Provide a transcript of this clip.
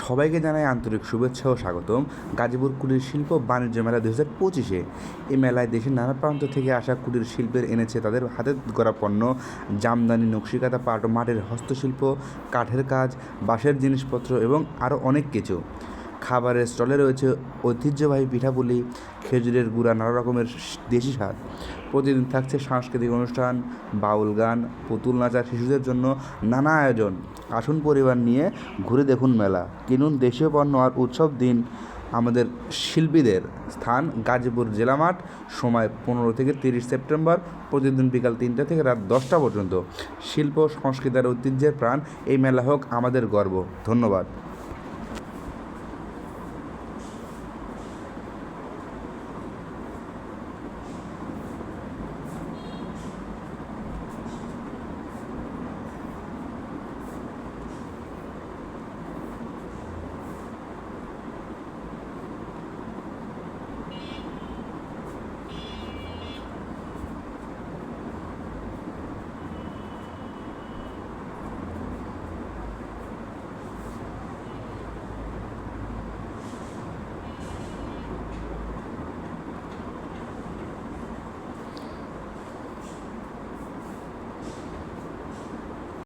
সবাইকে জানাই আন্তরিক শুভেচ্ছা ও স্বাগতম গাজীপুর কুটির শিল্প বাণিজ্য মেলা 2025-এ। এই মেলায় দেশের নানা প্রান্ত থেকে আসা কুটির শিল্পের এনেছে তাদের হাতে গড়া পণ্য, জামদানি, নকশিকাঁথা, পাট ও মাটির হস্তশিল্প, কাঠের কাজ, বাঁশের জিনিসপত্র এবং আরও অনেক কিছু। খাবারের স্টলে রয়েছে ঐতিহ্যবাহী পিঠাপুলি, খেজুরের গুঁড়া, নানা রকমের দেশি স্বাদ। প্রতিদিন থাকছে সাংস্কৃতিক অনুষ্ঠান, বাউল গান, পুতুল নাচা, শিশুদের জন্য নানা আয়োজন। আসুন পরিবার নিয়ে ঘুরে দেখুন মেলা, কিনুন দেশীয় পণ্য আর উৎসব দিন আমাদের শিল্পীদের। স্থান গাজীপুর জেলা মাঠ, সময় 15 থেকে 30 সেপ্টেম্বর, প্রতিদিন বিকাল 3টা থেকে রাত 10টা পর্যন্ত। শিল্প সংস্কৃতি আর ঐতিহ্যের প্রাণ এই মেলা হোক আমাদের গর্ব। ধন্যবাদ।